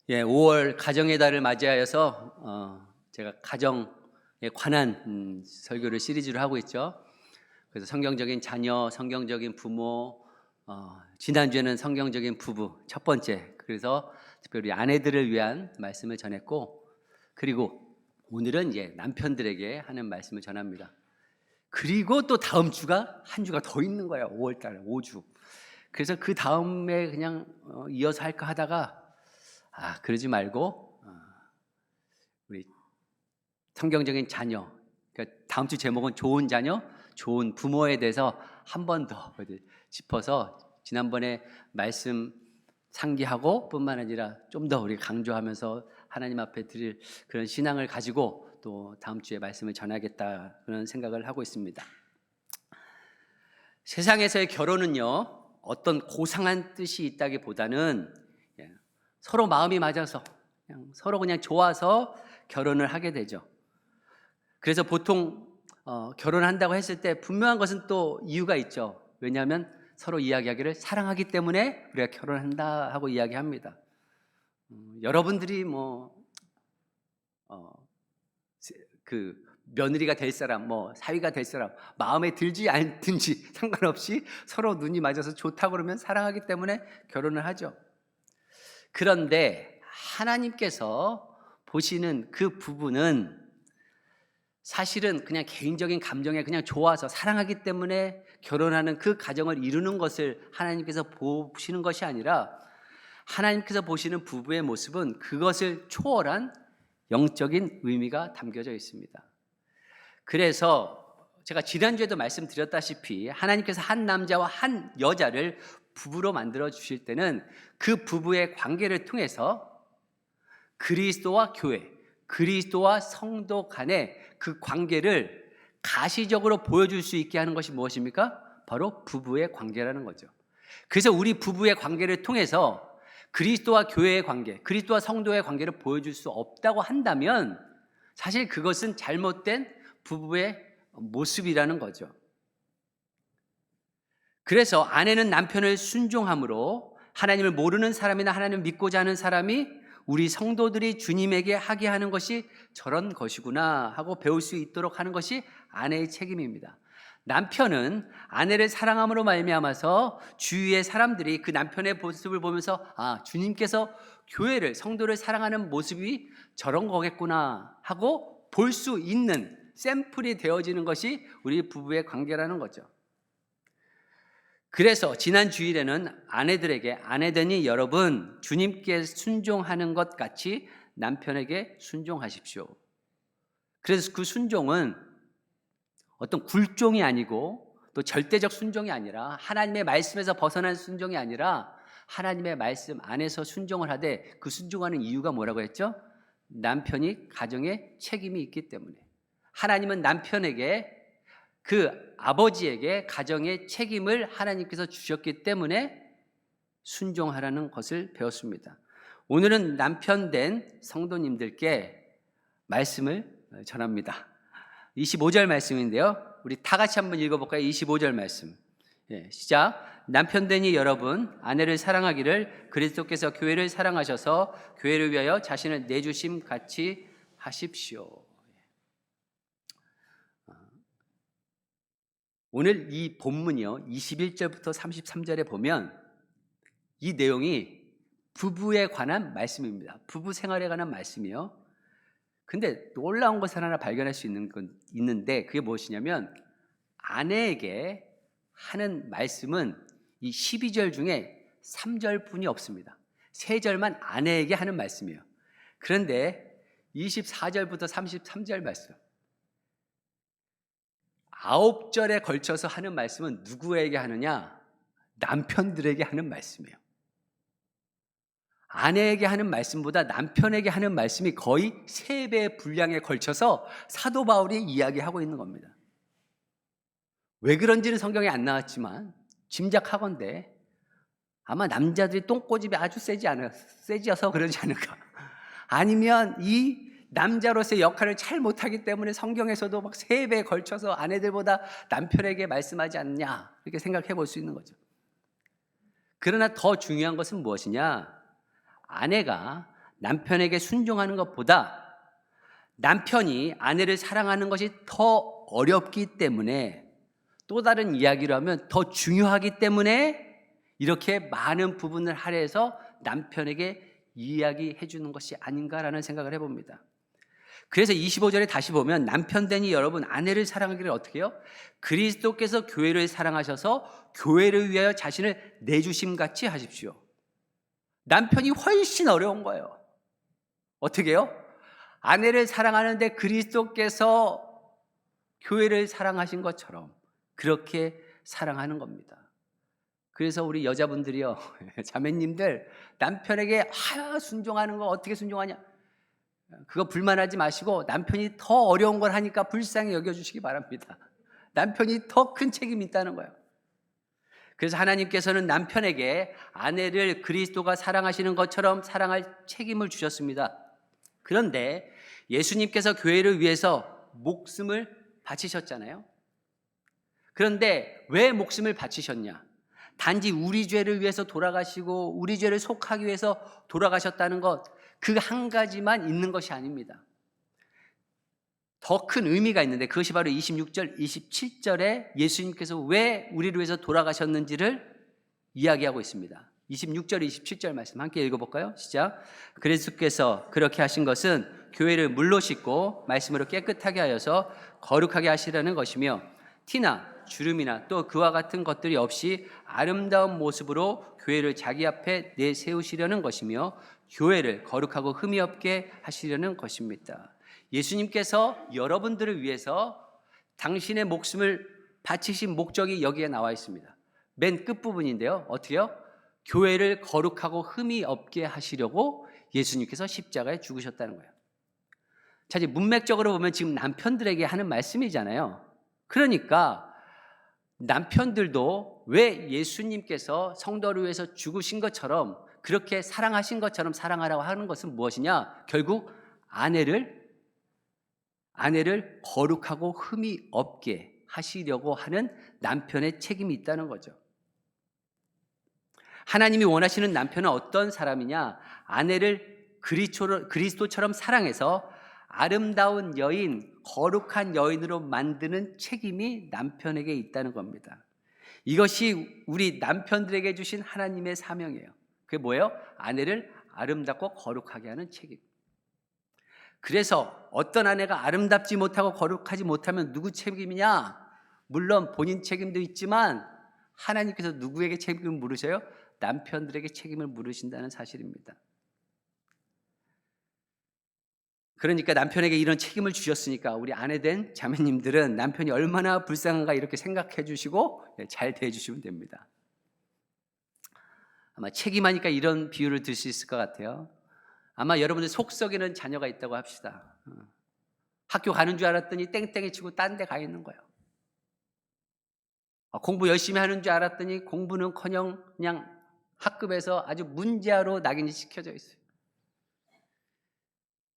5월 가정의 달을 맞이하여서 제가 가정에 관한 설교를 시리즈로 하고 있죠. 그래서 성경적인 자녀, 성경적인 부모, 지난주에는 성경적인 부부 첫 번째, 그래서 특별히 아내들을 위한 말씀을 전했고, 그리고 오늘은 이제 남편들에게 하는 말씀을 전합니다. 그리고 또 다음 주가 한 주가 더 있는 거예요. 5월 달에 5주. 그래서 그 다음에 그냥 이어서 할까 하다가 그러지 말고 우리 성경적인 자녀, 그러니까 다음 주 제목은 좋은 자녀, 좋은 부모에 대해서 한 번 더 짚어서 지난번에 말씀 상기하고 뿐만 아니라 좀 더 우리 강조하면서 하나님 앞에 드릴 그런 신앙을 가지고 또 다음 주에 말씀을 전하겠다 그런 생각을 하고 있습니다. 세상에서의 결혼은요, 어떤 고상한 뜻이 있다기보다는 서로 마음이 맞아서 서로 그냥 좋아서 결혼을 하게 되죠. 그래서 보통 결혼한다고 했을 때 분명한 것은 또 이유가 있죠. 왜냐하면 서로 이야기하기를 사랑하기 때문에 우리가 결혼한다 하고 이야기합니다. 여러분들이 그 며느리가 될 사람, 사위가 될 사람 마음에 들지 않든지 상관없이 서로 눈이 맞아서 좋다고 그러면 사랑하기 때문에 결혼을 하죠. 그런데 하나님께서 보시는 그 부분은 사실은 그냥 개인적인 감정에 그냥 좋아서 사랑하기 때문에 결혼하는 그 가정을 이루는 것을 하나님께서 보시는 것이 아니라, 하나님께서 보시는 부부의 모습은 그것을 초월한 영적인 의미가 담겨져 있습니다. 그래서 제가 지난주에도 말씀드렸다시피 하나님께서 한 남자와 한 여자를 부부로 만들어 주실 때는 그 부부의 관계를 통해서 그리스도와 교회, 그리스도와 성도 간의 그 관계를 가시적으로 보여줄 수 있게 하는 것이 무엇입니까? 바로 부부의 관계라는 거죠. 그래서 우리 부부의 관계를 통해서 그리스도와 교회의 관계, 그리스도와 성도의 관계를 보여줄 수 없다고 한다면 사실 그것은 잘못된 부부의 모습이라는 거죠. 그래서 아내는 남편을 순종함으로 하나님을 모르는 사람이나 하나님을 믿고자 하는 사람이 우리 성도들이 주님에게 하게 하는 것이 저런 것이구나 하고 배울 수 있도록 하는 것이 아내의 책임입니다. 남편은 아내를 사랑함으로 말미암아서 주위의 사람들이 그 남편의 모습을 보면서 주님께서 교회를, 성도를 사랑하는 모습이 저런 거겠구나 하고 볼 수 있는 샘플이 되어지는 것이 우리 부부의 관계라는 거죠. 그래서 지난 주일에는 아내들에게 아내되니 여러분 주님께 순종하는 것 같이 남편에게 순종하십시오. 그래서 그 순종은 어떤 굴종이 아니고 또 절대적 순종이 아니라 하나님의 말씀에서 벗어난 순종이 아니라 하나님의 말씀 안에서 순종을 하되, 그 순종하는 이유가 뭐라고 했죠? 남편이 가정에 책임이 있기 때문에. 하나님은 남편에게, 그 아버지에게 가정의 책임을 하나님께서 주셨기 때문에 순종하라는 것을 배웠습니다. 오늘은 남편 된 성도님들께 말씀을 전합니다. 25절 말씀인데요, 우리 다 같이 한번 읽어볼까요? 25절 말씀. 시작. 남편 되니 여러분 아내를 사랑하기를 그리스도께서 교회를 사랑하셔서 교회를 위하여 자신을 내주심 같이 하십시오. 오늘 이 본문이요, 21절부터 33절에 보면 이 내용이 부부에 관한 말씀입니다. 부부 생활에 관한 말씀이요. 근데 놀라운 것을 하나 발견할 수 있는데 그게 무엇이냐면, 아내에게 하는 말씀은 이 12절 중에 3절뿐이 없습니다. 3절만 아내에게 하는 말씀이에요. 그런데 24절부터 33절 말씀, 9절에 걸쳐서 하는 말씀은 누구에게 하느냐? 남편들에게 하는 말씀이에요. 아내에게 하는 말씀보다 남편에게 하는 말씀이 거의 3배의 분량에 걸쳐서 사도 바울이 이야기하고 있는 겁니다. 왜 그런지는 성경에 안 나왔지만 짐작하건대 아마 남자들이 똥꼬집이 아주 세지어서 그러지 않을까. 아니면 이 남자로서의 역할을 잘 못하기 때문에 성경에서도 막 3배에 걸쳐서 아내들보다 남편에게 말씀하지 않냐, 이렇게 생각해 볼 수 있는 거죠. 그러나 더 중요한 것은 무엇이냐? 아내가 남편에게 순종하는 것보다 남편이 아내를 사랑하는 것이 더 어렵기 때문에, 또 다른 이야기로 하면 더 중요하기 때문에 이렇게 많은 부분을 할애해서 남편에게 이야기해 주는 것이 아닌가라는 생각을 해봅니다. 그래서 25절에 다시 보면 남편되니 여러분 아내를 사랑하기를 어떻게 해요? 그리스도께서 교회를 사랑하셔서 교회를 위하여 자신을 내주심같이 하십시오. 남편이 훨씬 어려운 거예요. 어떻게 해요? 아내를 사랑하는데 그리스도께서 교회를 사랑하신 것처럼 그렇게 사랑하는 겁니다. 그래서 우리 여자분들이요, 자매님들, 남편에게 순종하는 거 어떻게 순종하냐? 그거 불만하지 마시고 남편이 더 어려운 걸 하니까 불쌍히 여겨주시기 바랍니다. 남편이 더 큰 책임이 있다는 거예요. 그래서 하나님께서는 남편에게 아내를 그리스도가 사랑하시는 것처럼 사랑할 책임을 주셨습니다. 그런데 예수님께서 교회를 위해서 목숨을 바치셨잖아요. 그런데 왜 목숨을 바치셨냐? 단지 우리 죄를 위해서 돌아가시고 우리 죄를 속하기 위해서 돌아가셨다는 것, 그 한 가지만 있는 것이 아닙니다. 더 큰 의미가 있는데 그것이 바로 26절, 27절에 예수님께서 왜 우리를 위해서 돌아가셨는지를 이야기하고 있습니다. 26절, 27절 말씀 함께 읽어볼까요? 시작. 그리스도께서 그렇게 하신 것은 교회를 물로 씻고 말씀으로 깨끗하게 하여서 거룩하게 하시라는 것이며, 티나 주름이나 또 그와 같은 것들이 없이 아름다운 모습으로 교회를 자기 앞에 내세우시려는 것이며, 교회를 거룩하고 흠이 없게 하시려는 것입니다. 예수님께서 여러분들을 위해서 당신의 목숨을 바치신 목적이 여기에 나와 있습니다. 맨 끝부분인데요. 어떻게요? 교회를 거룩하고 흠이 없게 하시려고 예수님께서 십자가에 죽으셨다는 거예요. 자, 이제 문맥적으로 보면 지금 남편들에게 하는 말씀이잖아요. 그러니까 남편들도 왜 예수님께서 성도를 위해서 죽으신 것처럼 그렇게 사랑하신 것처럼 사랑하라고 하는 것은 무엇이냐? 결국 아내를 거룩하고 흠이 없게 하시려고 하는 남편의 책임이 있다는 거죠. 하나님이 원하시는 남편은 어떤 사람이냐? 아내를 그리스도처럼 사랑해서 아름다운 여인, 거룩한 여인으로 만드는 책임이 남편에게 있다는 겁니다. 이것이 우리 남편들에게 주신 하나님의 사명이에요. 그게 뭐예요? 아내를 아름답고 거룩하게 하는 책임. 그래서 어떤 아내가 아름답지 못하고 거룩하지 못하면 누구 책임이냐? 물론 본인 책임도 있지만 하나님께서 누구에게 책임을 물으셔요? 남편들에게 책임을 물으신다는 사실입니다. 그러니까 남편에게 이런 책임을 주셨으니까 우리 아내된 자매님들은 남편이 얼마나 불쌍한가 이렇게 생각해 주시고 잘 대해주시면 됩니다. 아마 책임하니까 이런 비유를 들 수 있을 것 같아요. 아마 여러분들 속썩이는 자녀가 있다고 합시다. 학교 가는 줄 알았더니 땡땡이 치고 딴 데 가 있는 거예요. 공부 열심히 하는 줄 알았더니 공부는커녕 그냥 학급에서 아주 문제아로 낙인이 찍혀져 있어요.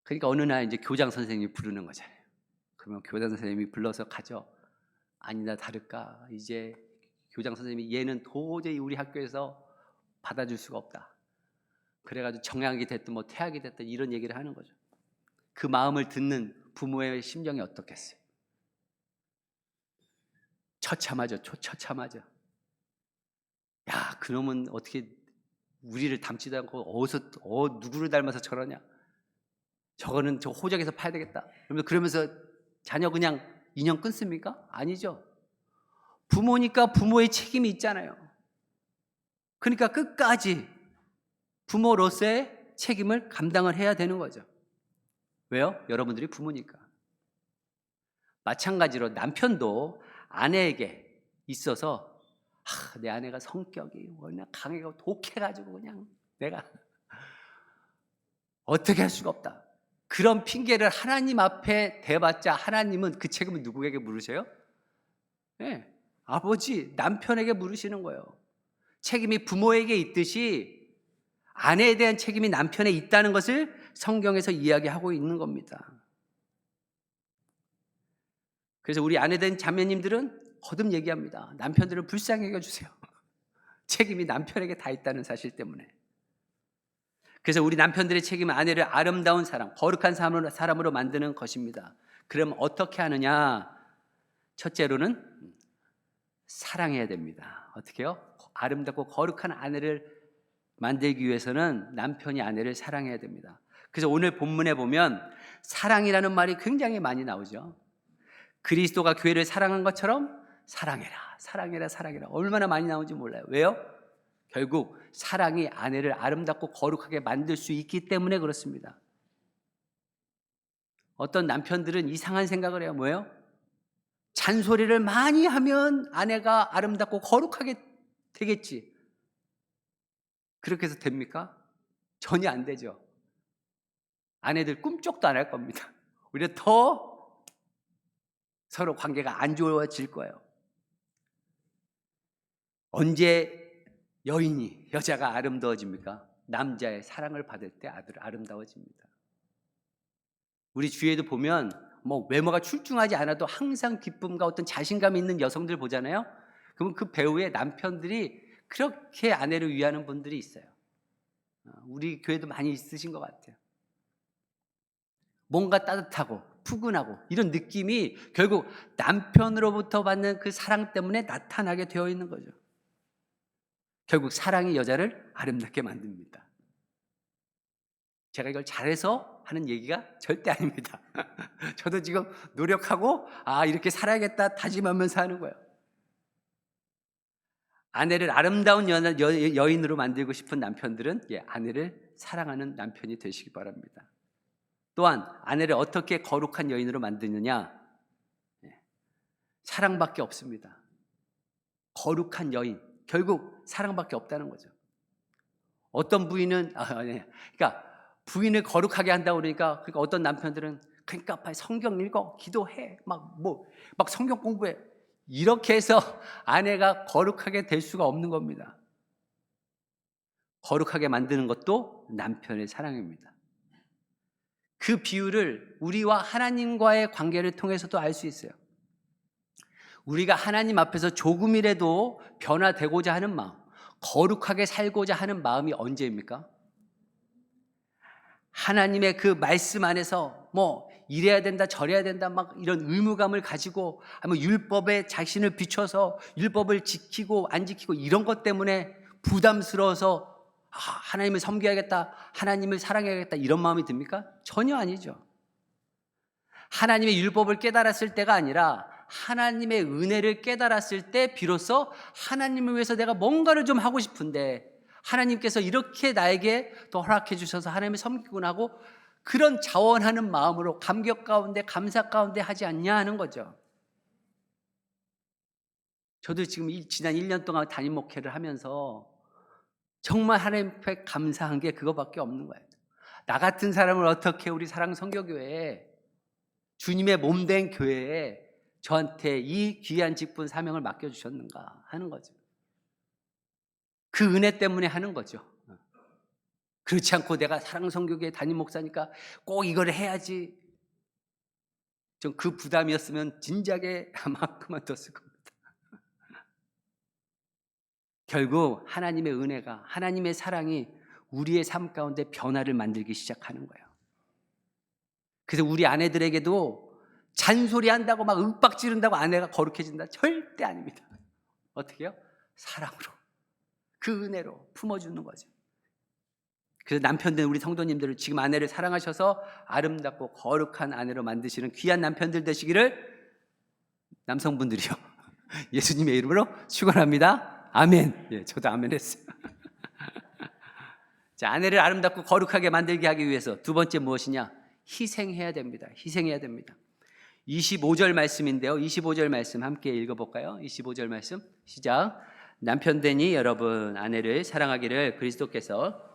그러니까 어느 날 이제 교장 선생님이 부르는 거잖아요. 그러면 교장 선생님이 불러서 가죠. 아니나 다를까 이제 교장 선생님이 얘는 도저히 우리 학교에서 받아줄 수가 없다. 그래가지고 정약이 됐든 뭐 퇴학이 됐든 이런 얘기를 하는 거죠. 그 마음을 듣는 부모의 심정이 어떻겠어요? 처참하죠. 처참하죠. 야, 그놈은 어떻게 우리를 닮지도 않고 누구를 닮아서 저러냐? 저거는 저 호적에서 파야 되겠다. 그러면서 자녀 그냥 인연 끊습니까? 아니죠. 부모니까 부모의 책임이 있잖아요. 그러니까 끝까지 부모로서의 책임을 감당을 해야 되는 거죠. 왜요? 여러분들이 부모니까. 마찬가지로 남편도 아내에게 있어서 내 아내가 성격이 워낙 강해가지고 독해가지고 그냥 내가 어떻게 할 수가 없다. 그런 핑계를 하나님 앞에 대봤자 하나님은 그 책임을 누구에게 물으셔요? 네, 아버지, 남편에게 물으시는 거예요. 책임이 부모에게 있듯이 아내에 대한 책임이 남편에 있다는 것을 성경에서 이야기하고 있는 겁니다. 그래서 우리 아내된 자매님들은 거듭 얘기합니다. 남편들을 불쌍히 여겨주세요. 책임이 남편에게 다 있다는 사실 때문에. 그래서 우리 남편들의 책임은 아내를 아름다운 사람, 거룩한 사람으로 만드는 것입니다. 그럼 어떻게 하느냐? 첫째로는 사랑해야 됩니다. 어떻게요? 아름답고 거룩한 아내를 만들기 위해서는 남편이 아내를 사랑해야 됩니다. 그래서 오늘 본문에 보면 사랑이라는 말이 굉장히 많이 나오죠. 그리스도가 교회를 사랑한 것처럼 사랑해라, 사랑해라, 사랑해라. 얼마나 많이 나오는지 몰라요. 왜요? 결국 사랑이 아내를 아름답고 거룩하게 만들 수 있기 때문에 그렇습니다. 어떤 남편들은 이상한 생각을 해요. 뭐예요? 잔소리를 많이 하면 아내가 아름답고 거룩하게 되겠지. 그렇게 해서 됩니까? 전혀 안 되죠. 아내들 꿈쩍도 안 할 겁니다. 오히려 더 서로 관계가 안 좋아질 거예요. 언제 여자가 아름다워집니까? 남자의 사랑을 받을 때 아름다워집니다. 우리 주위에도 보면 외모가 출중하지 않아도 항상 기쁨과 어떤 자신감 있는 여성들 보잖아요. 그러면 그 배우의 남편들이 그렇게 아내를 위하는 분들이 있어요. 우리 교회도 많이 있으신 것 같아요. 뭔가 따뜻하고 푸근하고 이런 느낌이 결국 남편으로부터 받는 그 사랑 때문에 나타나게 되어 있는 거죠. 결국 사랑이 여자를 아름답게 만듭니다. 제가 이걸 잘해서 하는 얘기가 절대 아닙니다. 저도 지금 노력하고 이렇게 살아야겠다 다짐하면서 하는 거예요. 아내를 아름다운 여인으로 만들고 싶은 남편들은 아내를 사랑하는 남편이 되시기 바랍니다. 또한 아내를 어떻게 거룩한 여인으로 만드느냐? 사랑밖에 없습니다. 거룩한 여인, 결국 사랑밖에 없다는 거죠. 어떤 부인은 그러니까 부인을 거룩하게 한다고 그러니까 어떤 남편들은 그러니까 빨리 성경 읽어, 기도해, 막 성경 공부해. 이렇게 해서 아내가 거룩하게 될 수가 없는 겁니다. 거룩하게 만드는 것도 남편의 사랑입니다. 그 비유를 우리와 하나님과의 관계를 통해서도 알 수 있어요. 우리가 하나님 앞에서 조금이라도 변화되고자 하는 마음, 거룩하게 살고자 하는 마음이 언제입니까? 하나님의 그 말씀 안에서 이래야 된다 저래야 된다 막 이런 의무감을 가지고 아니면 율법에 자신을 비춰서 율법을 지키고 안 지키고 이런 것 때문에 부담스러워서 하나님을 섬겨야겠다, 하나님을 사랑해야겠다 이런 마음이 듭니까? 전혀 아니죠. 하나님의 율법을 깨달았을 때가 아니라 하나님의 은혜를 깨달았을 때 비로소 하나님을 위해서 내가 뭔가를 좀 하고 싶은데 하나님께서 이렇게 나에게 또 허락해 주셔서 하나님을 섬기곤 하고 그런 자원하는 마음으로 감격 가운데 감사 가운데 하지 않냐 하는 거죠. 저도 지금 지난 1년 동안 담임 목회를 하면서 정말 하나님 앞에 감사한 게 그거밖에 없는 거예요. 나 같은 사람을 어떻게 우리 사랑 선교교회에 주님의 몸된 교회에 저한테 이 귀한 직분 사명을 맡겨주셨는가 하는 거죠. 그 은혜 때문에 하는 거죠. 그렇지 않고 내가 사랑선교교회 담임 목사니까 꼭 이걸 해야지. 좀 그 부담이었으면 진작에 아마 그만뒀을 겁니다. 결국 하나님의 은혜가, 하나님의 사랑이 우리의 삶 가운데 변화를 만들기 시작하는 거예요. 그래서 우리 아내들에게도 잔소리한다고 막 윽박 지른다고 아내가 거룩해진다? 절대 아닙니다. 어떻게 해요? 사랑으로, 그 은혜로 품어주는 거죠. 그래서 남편들, 우리 성도님들을 지금 아내를 사랑하셔서 아름답고 거룩한 아내로 만드시는 귀한 남편들 되시기를 남성분들이요 예수님의 이름으로 축원합니다. 아멘. 저도 아멘 했어요. 자, 아내를 아름답고 거룩하게 만들게 하기 위해서 두 번째 무엇이냐? 희생해야 됩니다. 희생해야 됩니다. 25절 말씀인데요. 25절 말씀 함께 읽어볼까요? 25절 말씀 시작. 남편되니 여러분 아내를 사랑하기를 그리스도께서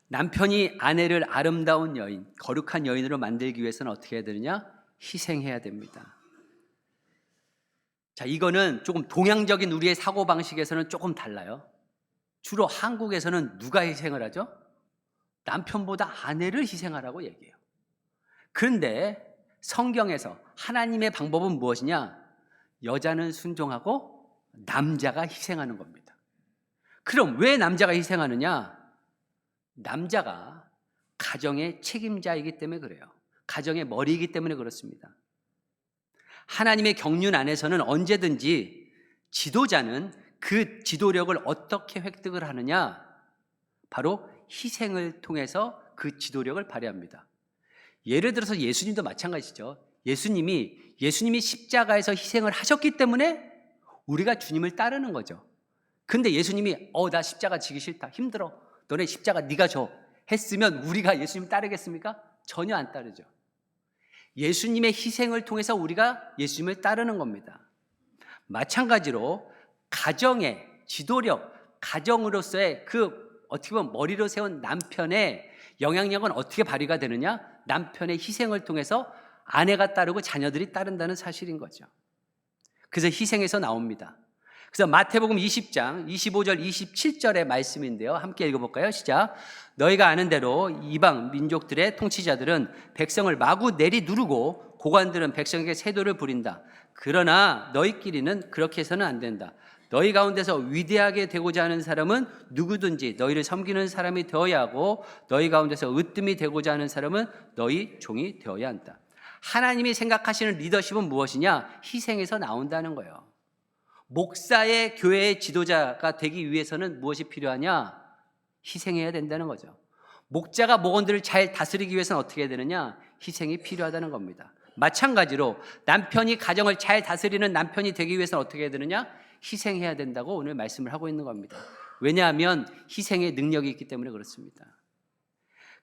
남편이 아내를 아름다운 여인, 거룩한 여인으로 만들기 위해서는 어떻게 해야 되느냐? 희생해야 됩니다. 자, 이거는 조금 동양적인 우리의 사고방식에서는 조금 달라요. 주로 한국에서는 누가 희생을 하죠? 남편보다 아내를 희생하라고 얘기해요. 그런데 성경에서 하나님의 방법은 무엇이냐? 여자는 순종하고 남자가 희생하는 겁니다. 그럼 왜 남자가 희생하느냐? 남자가 가정의 책임자이기 때문에 그래요. 가정의 머리이기 때문에 그렇습니다. 하나님의 경륜 안에서는 언제든지 지도자는 그 지도력을 어떻게 획득을 하느냐? 바로 희생을 통해서 그 지도력을 발휘합니다. 예를 들어서 예수님도 마찬가지죠. 예수님이 십자가에서 희생을 하셨기 때문에 우리가 주님을 따르는 거죠. 근데 예수님이 나 십자가 지기 싫다, 힘들어, 너네 십자가 네가 져 했으면 우리가 예수님 따르겠습니까? 전혀 안 따르죠. 예수님의 희생을 통해서 우리가 예수님을 따르는 겁니다. 마찬가지로 가정의 지도력, 가정으로서의 그 어떻게 보면 머리로 세운 남편의 영향력은 어떻게 발휘가 되느냐? 남편의 희생을 통해서 아내가 따르고 자녀들이 따른다는 사실인 거죠. 그래서 희생에서 나옵니다. 그래서 마태복음 20장 25절 27절의 말씀인데요. 함께 읽어볼까요? 시작. 너희가 아는 대로 이방 민족들의 통치자들은 백성을 마구 내리누르고 고관들은 백성에게 세도를 부린다. 그러나 너희끼리는 그렇게 해서는 안 된다. 너희 가운데서 위대하게 되고자 하는 사람은 누구든지 너희를 섬기는 사람이 되어야 하고 너희 가운데서 으뜸이 되고자 하는 사람은 너희 종이 되어야 한다. 하나님이 생각하시는 리더십은 무엇이냐? 희생에서 나온다는 거예요. 목사의 교회의 지도자가 되기 위해서는 무엇이 필요하냐? 희생해야 된다는 거죠. 목자가 목원들을 잘 다스리기 위해서는 어떻게 해야 되느냐? 희생이 필요하다는 겁니다. 마찬가지로 남편이 가정을 잘 다스리는 남편이 되기 위해서는 어떻게 해야 되느냐? 희생해야 된다고 오늘 말씀을 하고 있는 겁니다. 왜냐하면 희생의 능력이 있기 때문에 그렇습니다.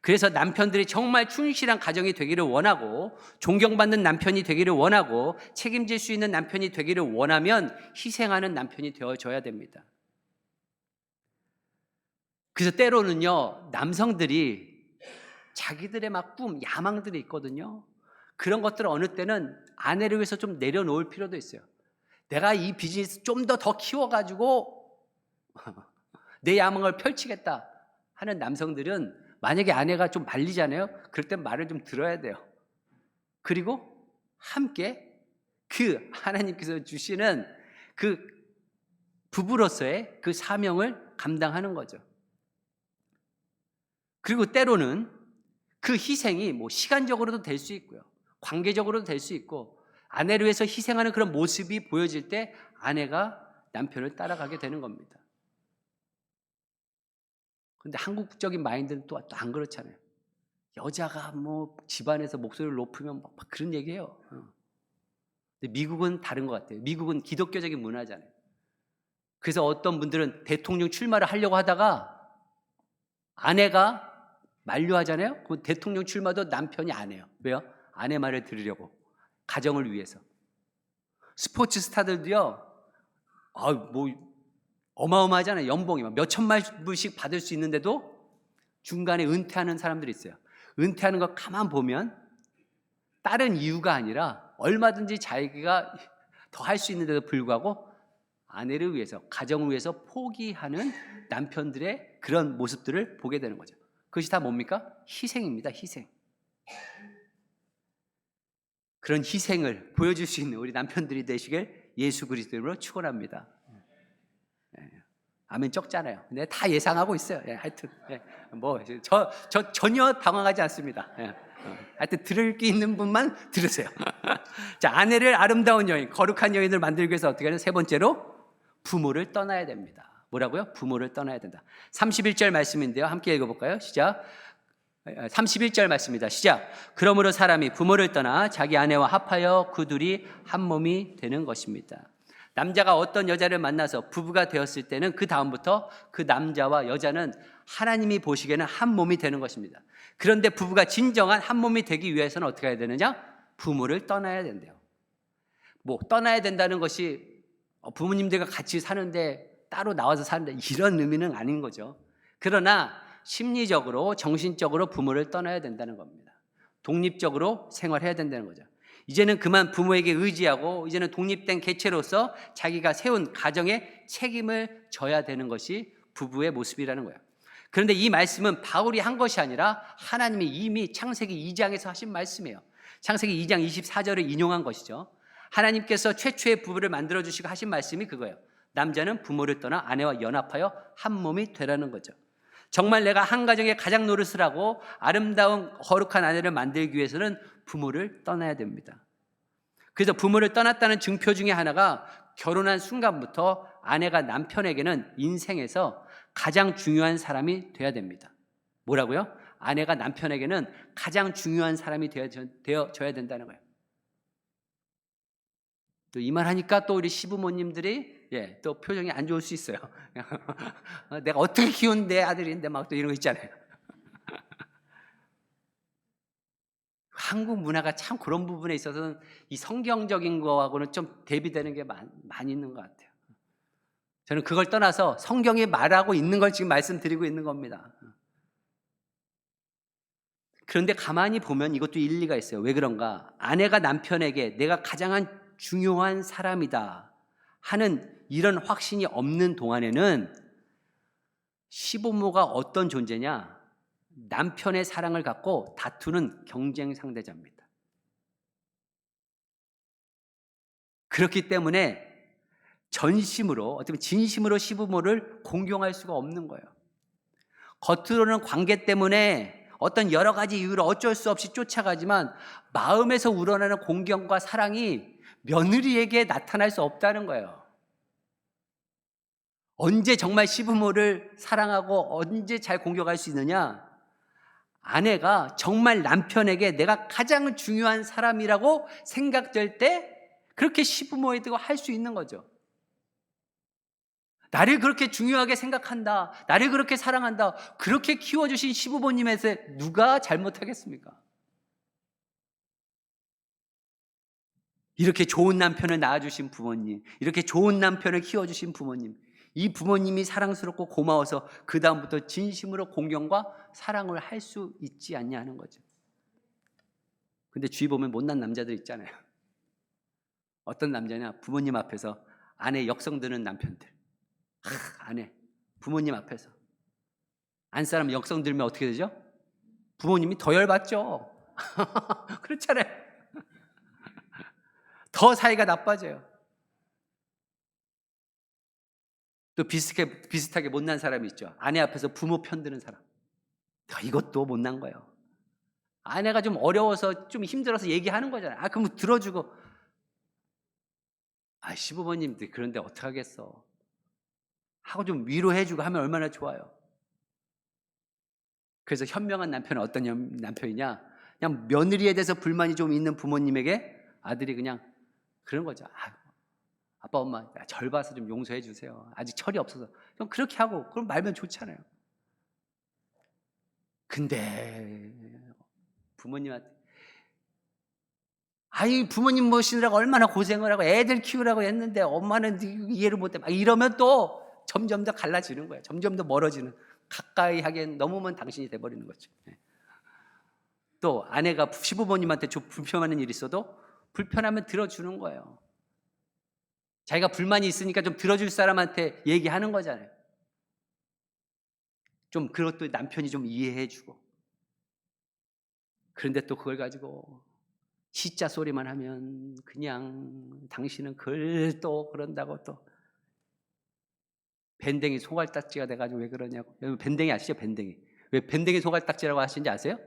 그래서 남편들이 정말 충실한 가정이 되기를 원하고 존경받는 남편이 되기를 원하고 책임질 수 있는 남편이 되기를 원하면 희생하는 남편이 되어줘야 됩니다. 그래서 때로는요, 남성들이 자기들의 막 꿈, 야망들이 있거든요. 그런 것들을 어느 때는 아내를 위해서 좀 내려놓을 필요도 있어요. 내가 이 비즈니스 좀 더 키워가지고 내 야망을 펼치겠다 하는 남성들은 만약에 아내가 좀 말리잖아요. 그럴 땐 말을 좀 들어야 돼요. 그리고 함께 그 하나님께서 주시는 그 부부로서의 그 사명을 감당하는 거죠. 그리고 때로는 그 희생이 뭐 시간적으로도 될 수 있고요. 관계적으로도 될 수 있고 아내를 위해서 희생하는 그런 모습이 보여질 때 아내가 남편을 따라가게 되는 겁니다. 근데 한국적인 마인드는 또 안 그렇잖아요. 여자가 뭐 집안에서 목소리를 높이면 막 그런 얘기해요. 근데 미국은 다른 것 같아요. 미국은 기독교적인 문화잖아요. 그래서 어떤 분들은 대통령 출마를 하려고 하다가 아내가 만류하잖아요. 그 대통령 출마도 남편이 안 해요. 왜요? 아내 말을 들으려고. 가정을 위해서. 스포츠 스타들도요. 뭐 어마어마하잖아요. 연봉이 몇 천만 불씩 받을 수 있는데도 중간에 은퇴하는 사람들이 있어요. 은퇴하는 거 가만 보면 다른 이유가 아니라 얼마든지 자기가 더 할 수 있는데도 불구하고 아내를 위해서, 가정을 위해서 포기하는 남편들의 그런 모습들을 보게 되는 거죠. 그것이 다 뭡니까? 희생입니다. 희생. 그런 희생을 보여줄 수 있는 우리 남편들이 되시길 예수 그리스도로 축원합니다. 아멘 적잖아요. 근데 다 예상하고 있어요. 하여튼 저 전혀 당황하지 않습니다. 하여튼 들을 게 있는 분만 들으세요. 자, 아내를 아름다운 여인, 거룩한 여인을 만들기 위해서 어떻게 하냐? 세 번째로 부모를 떠나야 됩니다. 뭐라고요? 부모를 떠나야 된다. 31절 말씀인데요. 함께 읽어볼까요? 시작. 31절 말씀입니다. 시작. 그러므로 사람이 부모를 떠나 자기 아내와 합하여 그 둘이 한 몸이 되는 것입니다. 남자가 어떤 여자를 만나서 부부가 되었을 때는 그 다음부터 그 남자와 여자는 하나님이 보시기에는 한 몸이 되는 것입니다. 그런데 부부가 진정한 한 몸이 되기 위해서는 어떻게 해야 되느냐? 부모를 떠나야 된대요. 뭐 떠나야 된다는 것이 부모님들과 같이 사는데 따로 나와서 사는데 이런 의미는 아닌 거죠. 그러나 심리적으로 정신적으로 부모를 떠나야 된다는 겁니다. 독립적으로 생활해야 된다는 거죠. 이제는 그만 부모에게 의지하고 이제는 독립된 개체로서 자기가 세운 가정의 책임을 져야 되는 것이 부부의 모습이라는 거예요. 그런데 이 말씀은 바울이 한 것이 아니라 하나님이 이미 창세기 2장에서 하신 말씀이에요. 창세기 2장 24절을 인용한 것이죠. 하나님께서 최초의 부부를 만들어주시고 하신 말씀이 그거예요. 남자는 부모를 떠나 아내와 연합하여 한 몸이 되라는 거죠. 정말 내가 한 가정의 가장 노릇을 하고 아름다운 거룩한 아내를 만들기 위해서는 부모를 떠나야 됩니다. 그래서 부모를 떠났다는 증표 중에 하나가 결혼한 순간부터 아내가 남편에게는 인생에서 가장 중요한 사람이 돼야 됩니다. 뭐라고요? 아내가 남편에게는 가장 중요한 사람이 되어줘야 된다는 거예요. 또 이 말 하니까 또 우리 시부모님들이 또 표정이 안 좋을 수 있어요. 내가 어떻게 키운 내 아들인데 막 또 이런 거 있잖아요. 한국 문화가 참 그런 부분에 있어서는 이 성경적인 거하고는 좀 대비되는 게 많이 있는 것 같아요. 저는 그걸 떠나서 성경이 말하고 있는 걸 지금 말씀드리고 있는 겁니다. 그런데 가만히 보면 이것도 일리가 있어요. 왜 그런가? 아내가 남편에게 내가 가장 중요한 사람이다 하는 이런 확신이 없는 동안에는 시부모가 어떤 존재냐? 남편의 사랑을 갖고 다투는 경쟁 상대자입니다. 그렇기 때문에 전심으로, 어떻게 보면 진심으로 시부모를 공경할 수가 없는 거예요. 겉으로는 관계 때문에 어떤 여러 가지 이유로 어쩔 수 없이 쫓아가지만 마음에서 우러나는 공경과 사랑이 며느리에게 나타날 수 없다는 거예요. 언제 정말 시부모를 사랑하고 언제 잘 공경할 수 있느냐? 아내가 정말 남편에게 내가 가장 중요한 사람이라고 생각될 때 그렇게 시부모에 대고 할 수 있는 거죠. 나를 그렇게 중요하게 생각한다, 나를 그렇게 사랑한다, 그렇게 키워주신 시부모님에서 누가 잘못하겠습니까? 이렇게 좋은 남편을 낳아주신 부모님, 이렇게 좋은 남편을 키워주신 부모님, 이 부모님이 사랑스럽고 고마워서 그 다음부터 진심으로 공경과 사랑을 할 수 있지 않냐 하는 거죠. 근데 주위 보면 못난 남자들 있잖아요. 어떤 남자냐? 부모님 앞에서 아내 역성드는 남편들. 아내, 부모님 앞에서 안사람 역성 들면 어떻게 되죠? 부모님이 더 열받죠. 그렇잖아요. 더 사이가 나빠져요. 또 비슷하게 못난 사람이 있죠. 아내 앞에서 부모 편드는 사람. 이것도 못난 거예요. 아내가 좀 어려워서 좀 힘들어서 얘기하는 거잖아요. 그럼 들어주고. 시부모님들 그런데 어떡하겠어. 하고 좀 위로해주고 하면 얼마나 좋아요. 그래서 현명한 남편은 어떤 남편이냐? 그냥 며느리에 대해서 불만이 좀 있는 부모님에게 아들이 그냥 그런 거죠. 아빠 엄마 절 봐서 좀 용서해 주세요. 아직 철이 없어서. 좀 그렇게 하고 그럼 말면 좋잖아요. 근데 부모님한테 부모님 모시느라고 얼마나 고생을 하고 애들 키우라고 했는데 엄마는 이해를 못해. 막 이러면 또 점점 더 갈라지는 거예요. 점점 더 멀어지는. 가까이 하기엔 넘으면 당신이 돼버리는 거죠. 또 아내가 시부모님한테 좀 불편한 일이 있어도 불편하면 들어주는 거예요. 자기가 불만이 있으니까 좀 들어줄 사람한테 얘기하는 거잖아요. 좀 그것도 남편이 좀 이해해주고. 그런데 또 그걸 가지고 시자 소리만 하면 그냥 당신은 그걸 또 그런다고 또 밴댕이 소갈딱지가 돼가지고 왜 그러냐고. 여러분 밴댕이 아시죠? 밴댕이. 왜 밴댕이 소갈딱지라고 하시는지 아세요?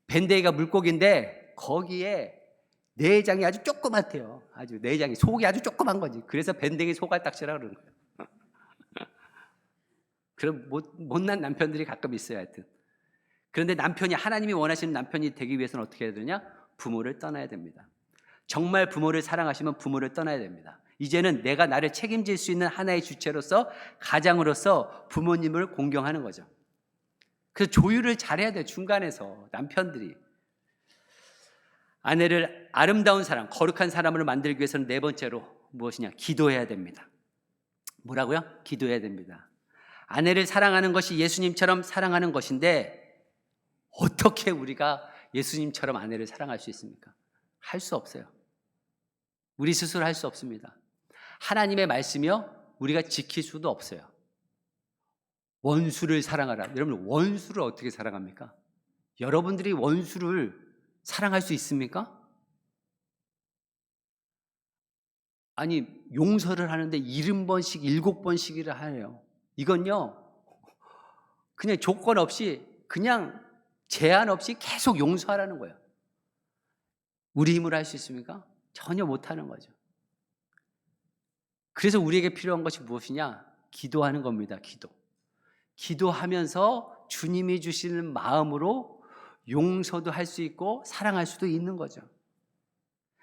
밴댕이가 물고기인데 거기에 내장이 아주 조그맣대요. 아주 내장이, 속이 아주 조그만 거지. 그래서 밴댕이 소갈딱지라고 그러는 거예요. 그런 못난 남편들이 가끔 있어요. 하여튼. 그런데 남편이, 하나님이 원하시는 남편이 되기 위해서는 어떻게 해야 되냐? 부모를 떠나야 됩니다. 정말 부모를 사랑하시면 부모를 떠나야 됩니다. 이제는 내가 나를 책임질 수 있는 하나의 주체로서, 가장으로서 부모님을 공경하는 거죠. 그래서 조율을 잘해야 돼요. 중간에서 남편들이. 아내를 아름다운 사람, 거룩한 사람으로 만들기 위해서는 네 번째로 무엇이냐? 기도해야 됩니다. 뭐라고요? 기도해야 됩니다. 아내를 사랑하는 것이 예수님처럼 사랑하는 것인데 어떻게 우리가 예수님처럼 아내를 사랑할 수 있습니까? 할 수 없어요. 우리 스스로 할 수 없습니다. 하나님의 말씀이요, 우리가 지킬 수도 없어요. 원수를 사랑하라. 여러분, 원수를 어떻게 사랑합니까? 여러분들이 원수를 사랑할 수 있습니까? 아니 용서를 하는데 70번씩 7번씩이라 하네요. 이건요 그냥 조건 없이 그냥 제한 없이 계속 용서하라는 거예요. 우리 힘으로 할 수 있습니까? 전혀 못하는 거죠. 그래서 우리에게 필요한 것이 무엇이냐? 기도하는 겁니다. 기도하면서 주님이 주시는 마음으로 용서도 할 수 있고 사랑할 수도 있는 거죠.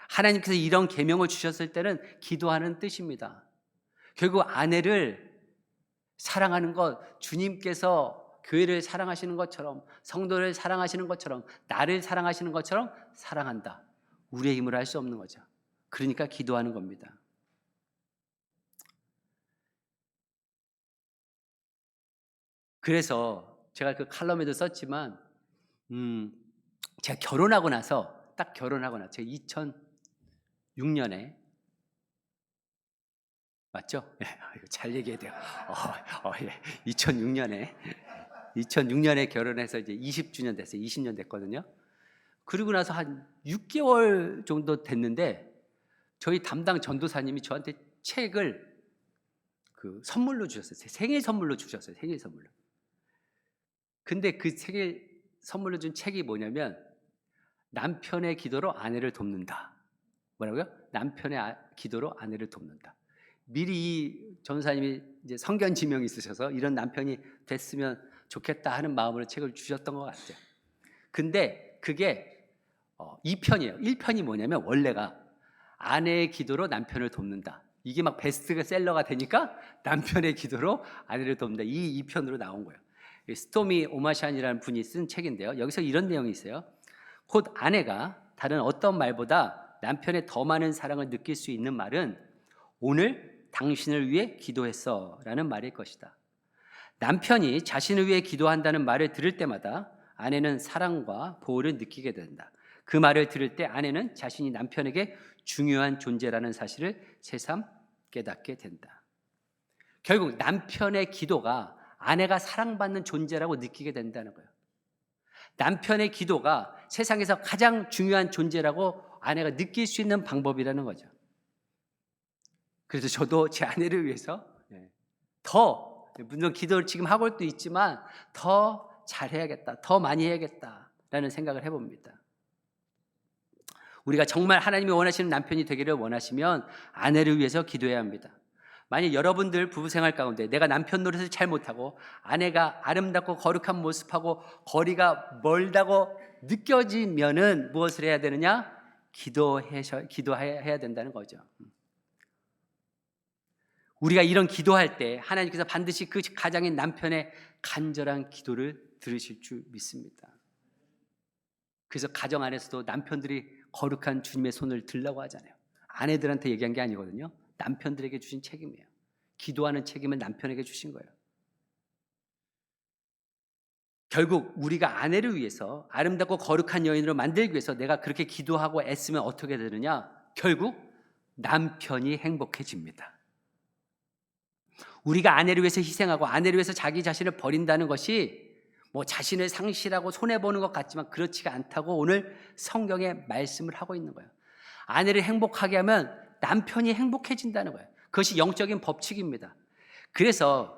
하나님께서 이런 계명을 주셨을 때는 기도하는 뜻입니다. 결국 아내를 사랑하는 것, 주님께서 교회를 사랑하시는 것처럼, 성도를 사랑하시는 것처럼, 나를 사랑하시는 것처럼 사랑한다. 우리의 힘으로 할 수 없는 거죠. 그러니까 기도하는 겁니다. 그래서 제가 그 칼럼에도 썼지만 제가 결혼하고 나서 제가 2006년에 맞죠? 잘 얘기해야 돼요. 2006년에 결혼해서 이제 20주년 됐어요. 20년 됐거든요. 그리고 나서 한 6개월 정도 됐는데 저희 담당 전도사님이 저한테 책을 선물로 주셨어요. 생일 선물로 주셨어요. 생일 선물로. 근데 그 생일 선물로 준 책이 뭐냐면 남편의 기도로 아내를 돕는다. 뭐라고요? 남편의 기도로 아내를 돕는다. 미리 이 전도사님이 이제 성견 지명이 있으셔서 이런 남편이 됐으면 좋겠다 하는 마음으로 책을 주셨던 것 같아요. 근데 그게 2편이에요. 1편이 뭐냐면 원래가 아내의 기도로 남편을 돕는다. 이게 막 베스트셀러가 되니까 남편의 기도로 아내를 돕는다. 이 2편으로 나온 거예요. 스토미 오마샨이라는 분이 쓴 책인데요. 여기서 이런 내용이 있어요. 곧 아내가 다른 어떤 말보다 남편의 더 많은 사랑을 느낄 수 있는 말은 오늘 당신을 위해 기도했어 라는 말일 것이다. 남편이 자신을 위해 기도한다는 말을 들을 때마다 아내는 사랑과 보호를 느끼게 된다. 그 말을 들을 때 아내는 자신이 남편에게 중요한 존재라는 사실을 새삼 깨닫게 된다. 결국 남편의 기도가 아내가 사랑받는 존재라고 느끼게 된다는 거예요. 남편의 기도가 세상에서 가장 중요한 존재라고 아내가 느낄 수 있는 방법이라는 거죠. 그래서 저도 제 아내를 위해서 더, 물론 기도를 지금 하고도 있지만 더 잘해야겠다, 더 많이 해야겠다라는 생각을 해봅니다. 우리가 정말 하나님이 원하시는 남편이 되기를 원하시면 아내를 위해서 기도해야 합니다. 만약 여러분들 부부생활 가운데 내가 남편 노릇을 잘 못하고 아내가 아름답고 거룩한 모습하고 거리가 멀다고 느껴지면은 무엇을 해야 되느냐? 기도해야 된다는 거죠. 우리가 이런 기도할 때 하나님께서 반드시 그 가장인 남편의 간절한 기도를 들으실 줄 믿습니다. 그래서 가정 안에서도 남편들이 거룩한 주님의 손을 들라고 하잖아요. 아내들한테 얘기한 게 아니거든요. 남편들에게 주신 책임이에요. 기도하는 책임은 남편에게 주신 거예요. 결국 우리가 아내를 위해서 아름답고 거룩한 여인으로 만들기 위해서 내가 그렇게 기도하고 애쓰면 어떻게 되느냐? 결국 남편이 행복해집니다. 우리가 아내를 위해서 희생하고 아내를 위해서 자기 자신을 버린다는 것이 뭐 자신을 상실하고 손해보는 것 같지만 그렇지가 않다고 오늘 성경에 말씀을 하고 있는 거예요. 아내를 행복하게 하면 남편이 행복해진다는 거예요. 그것이 영적인 법칙입니다. 그래서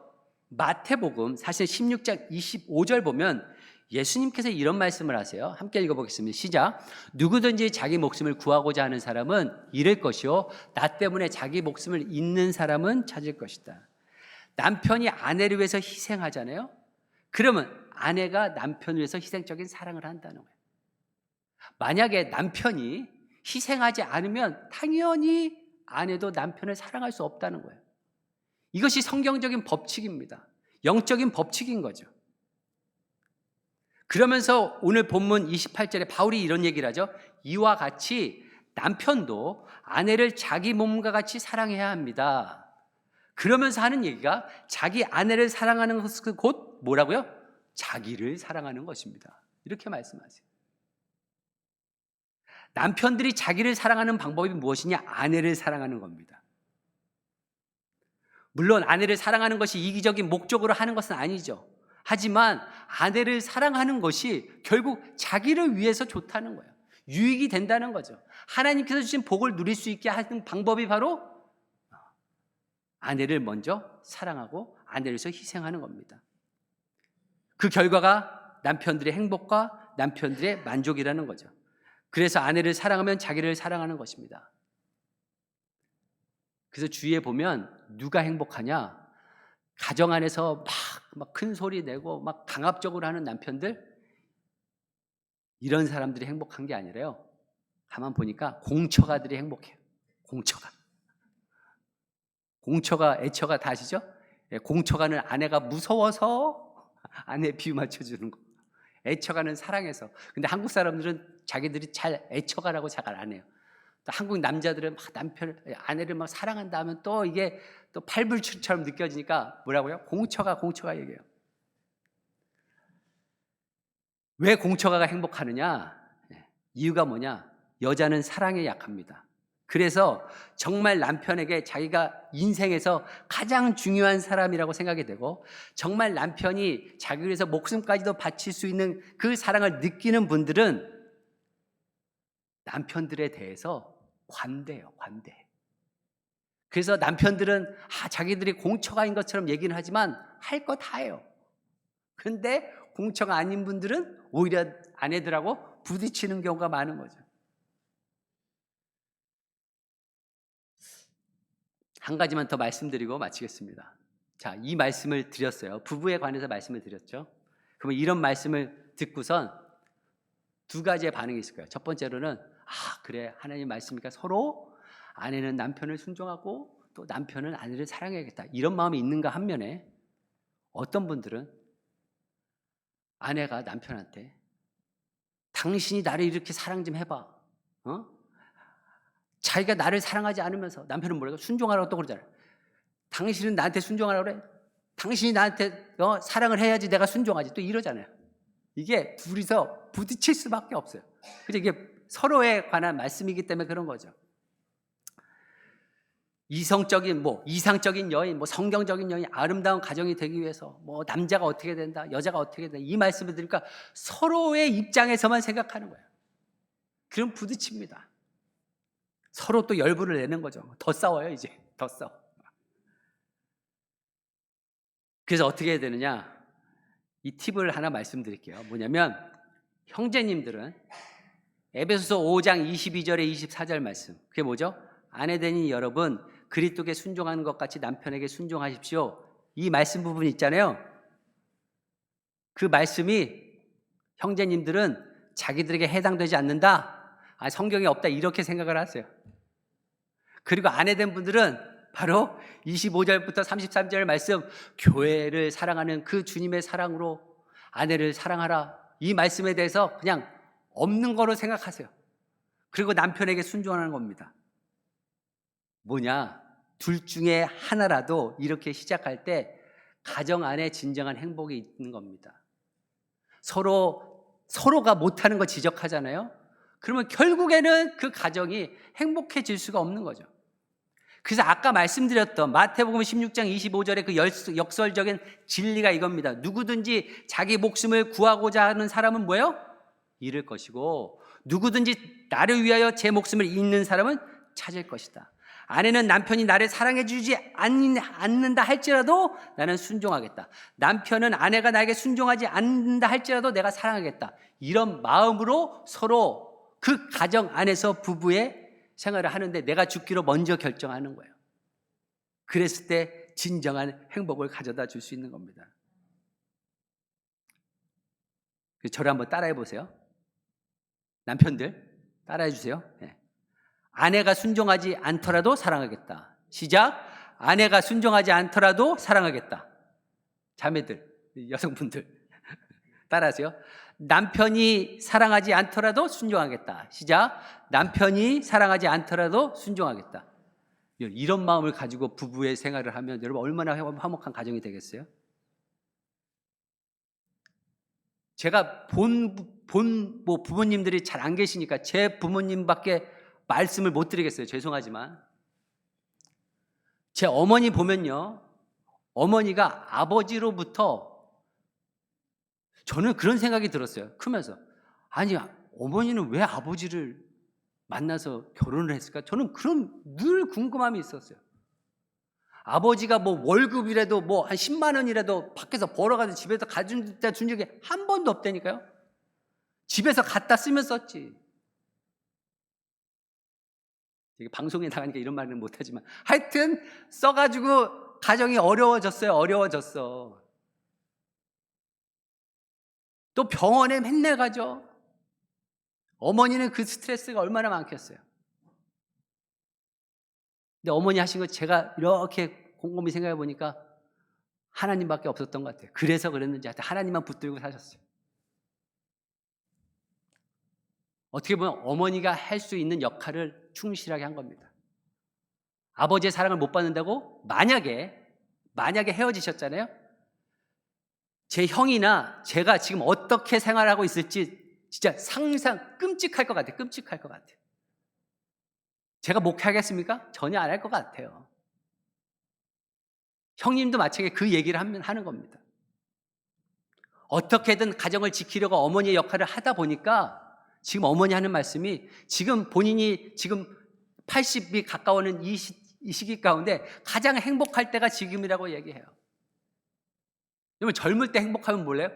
마태복음 사실 16장 25절 보면 예수님께서 이런 말씀을 하세요. 함께 읽어보겠습니다. 시작. 누구든지 자기 목숨을 구하고자 하는 사람은 잃을 것이요 나 때문에 자기 목숨을 잃는 사람은 찾을 것이다. 남편이 아내를 위해서 희생하잖아요. 그러면 아내가 남편을 위해서 희생적인 사랑을 한다는 거예요. 만약에 남편이 희생하지 않으면 당연히 아내도 남편을 사랑할 수 없다는 거예요. 이것이 성경적인 법칙입니다. 영적인 법칙인 거죠. 그러면서 오늘 본문 28절에 바울이 이런 얘기를 하죠. 이와 같이 남편도 아내를 자기 몸과 같이 사랑해야 합니다. 그러면서 하는 얘기가 자기 아내를 사랑하는 것은 곧 뭐라고요? 자기를 사랑하는 것입니다. 이렇게 말씀하세요. 남편들이 자기를 사랑하는 방법이 무엇이냐? 아내를 사랑하는 겁니다. 물론 아내를 사랑하는 것이 이기적인 목적으로 하는 것은 아니죠. 하지만 아내를 사랑하는 것이 결국 자기를 위해서 좋다는 거예요. 유익이 된다는 거죠. 하나님께서 주신 복을 누릴 수 있게 하는 방법이 바로 아내를 먼저 사랑하고 아내를 위해서 희생하는 겁니다. 그 결과가 남편들의 행복과 남편들의 만족이라는 거죠. 그래서 아내를 사랑하면 자기를 사랑하는 것입니다. 그래서 주위에 보면 누가 행복하냐? 가정 안에서 막 큰 소리 내고 막 강압적으로 하는 남편들, 이런 사람들이 행복한 게 아니라요. 가만 보니까 공처가들이 행복해요. 공처가. 공처가, 애처가 다 아시죠? 공처가는 아내가 무서워서 아내 비유 맞춰주는 거. 애처가는 사랑해서. 근데 한국 사람들은 자기들이 잘 애처가라고 잘 안 해요. 또 한국 남자들은 막 아내를 막 사랑한다 하면 또 이게 또 팔불출처럼 느껴지니까 뭐라고요? 공처가 얘기해요. 왜 공처가가 행복하느냐? 이유가 뭐냐? 여자는 사랑에 약합니다. 그래서 정말 남편에게 자기가 인생에서 가장 중요한 사람이라고 생각이 되고, 정말 남편이 자기를 위해서 목숨까지도 바칠 수 있는 그 사랑을 느끼는 분들은 남편들에 대해서 관대해요. 관대. 그래서 남편들은 자기들이 공처가인 것처럼 얘기는 하지만 할 거 다 해요. 근데 공처가 아닌 분들은 오히려 아내들하고 부딪히는 경우가 많은 거죠. 한 가지만 더 말씀드리고 마치겠습니다. 자, 이 말씀을 드렸어요. 부부에 관해서 말씀을 드렸죠. 그러면 이런 말씀을 듣고선 두 가지의 반응이 있을 거예요. 첫 번째로는 그래, 하나님 말씀이니까 서로 아내는 남편을 순종하고 또 남편은 아내를 사랑해야겠다, 이런 마음이 있는가 한면에, 어떤 분들은 아내가 남편한테 당신이 나를 이렇게 사랑 좀 해봐. 자기가 나를 사랑하지 않으면서, 남편은 뭐라고? 순종하라고 또 그러잖아요. 당신은 나한테 순종하라고 그래? 당신이 나한테 사랑을 해야지 내가 순종하지, 또 이러잖아요. 이게 둘이서 부딪힐 수밖에 없어요. 그래서 이게 서로에 관한 말씀이기 때문에 그런 거죠. 이성적인 이상적인 여인, 성경적인 여인, 아름다운 가정이 되기 위해서 남자가 어떻게 된다, 여자가 어떻게 된다, 이 말씀을 드리니까 서로의 입장에서만 생각하는 거예요. 그럼 부딪힙니다. 서로 또 열불을 내는 거죠. 더 싸워요. 이제 더 싸워. 그래서 어떻게 해야 되느냐, 이 팁을 하나 말씀드릴게요. 뭐냐면, 형제님들은 에베소서 5장 22절에 24절 말씀, 그게 뭐죠? 아내되니 여러분, 그리스도께 순종하는 것 같이 남편에게 순종하십시오. 이 말씀 부분 있잖아요. 그 말씀이 형제님들은 자기들에게 해당되지 않는다, 성경에 없다, 이렇게 생각을 하세요. 그리고 아내된 분들은 바로 25절부터 33절 말씀, 교회를 사랑하는 그 주님의 사랑으로 아내를 사랑하라, 이 말씀에 대해서 그냥 없는 거로 생각하세요. 그리고 남편에게 순종하는 겁니다. 뭐냐? 둘 중에 하나라도 이렇게 시작할 때 가정 안에 진정한 행복이 있는 겁니다. 서로가 못하는 거 지적하잖아요. 그러면 결국에는 그 가정이 행복해질 수가 없는 거죠. 그래서 아까 말씀드렸던 마태복음 16장 25절의 그 역설적인 진리가 이겁니다. 누구든지 자기 목숨을 구하고자 하는 사람은 뭐예요? 잃을 것이고, 누구든지 나를 위하여 제 목숨을 잃는 사람은 찾을 것이다. 아내는 남편이 나를 사랑해 주지 않는다 할지라도 나는 순종하겠다. 남편은 아내가 나에게 순종하지 않는다 할지라도 내가 사랑하겠다. 이런 마음으로 서로 그 가정 안에서 부부의 생활을 하는데 내가 죽기로 먼저 결정하는 거예요. 그랬을 때 진정한 행복을 가져다 줄 수 있는 겁니다. 저를 한번 따라해 보세요. 남편들 따라해 주세요. 네. 아내가 순종하지 않더라도 사랑하겠다. 시작. 아내가 순종하지 않더라도 사랑하겠다. 자매들, 여성분들 따라하세요. 남편이 사랑하지 않더라도 순종하겠다. 시작. 남편이 사랑하지 않더라도 순종하겠다. 이런 마음을 가지고 부부의 생활을 하면 여러분 얼마나 화목한 가정이 되겠어요? 제가 부모님들이 잘 안 계시니까 제 부모님밖에 말씀을 못 드리겠어요. 죄송하지만 제 어머니 보면요, 어머니가 아버지로부터, 저는 그런 생각이 들었어요. 크면서, 아니 어머니는 왜 아버지를 만나서 결혼을 했을까? 저는 그런 늘 궁금함이 있었어요. 아버지가 뭐 월급이라도 뭐 한 10만 원이라도 밖에서 벌어가지고 집에서 가준 적이 한 번도 없다니까요. 집에서 갖다 쓰면 썼지. 이게 방송에 나가니까 이런 말은 못하지만 하여튼 써가지고 가정이 어려워졌어. 또 병원에 맨날 가죠. 어머니는 그 스트레스가 얼마나 많겠어요. 근데 어머니 하신 거 제가 이렇게 곰곰이 생각해 보니까 하나님밖에 없었던 것 같아요. 그래서 그랬는지 하여튼 하나님만 붙들고 사셨어요. 어떻게 보면 어머니가 할 수 있는 역할을 충실하게 한 겁니다. 아버지의 사랑을 못 받는다고 만약에 헤어지셨잖아요. 제 형이나 제가 지금 어떻게 생활하고 있을지 진짜 상상 끔찍할 것 같아요. 끔찍할 것 같아요. 제가 목회하겠습니까? 전혀 안 할 것 같아요. 형님도 마찬가지로 그 얘기를 하는 겁니다. 어떻게든 가정을 지키려고 어머니의 역할을 하다 보니까 지금 어머니 하는 말씀이 지금 본인이 지금 80이 가까워는 이 시기 가운데 가장 행복할 때가 지금이라고 얘기해요. 여러분 젊을 때 행복하면 몰라요?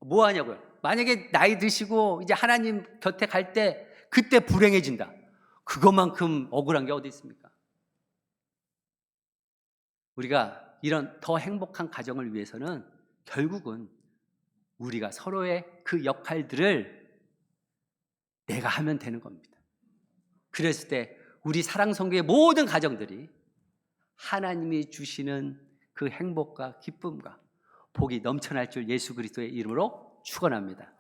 뭐 하냐고요? 만약에 나이 드시고 이제 하나님 곁에 갈 때 그때 불행해진다. 그것만큼 억울한 게 어디 있습니까? 우리가 이런 더 행복한 가정을 위해서는 결국은 우리가 서로의 그 역할들을 내가 하면 되는 겁니다. 그랬을 때 우리 사랑성교의 모든 가정들이 하나님이 주시는 그 행복과 기쁨과 복이 넘쳐날 줄 예수 그리스도의 이름으로 축원합니다.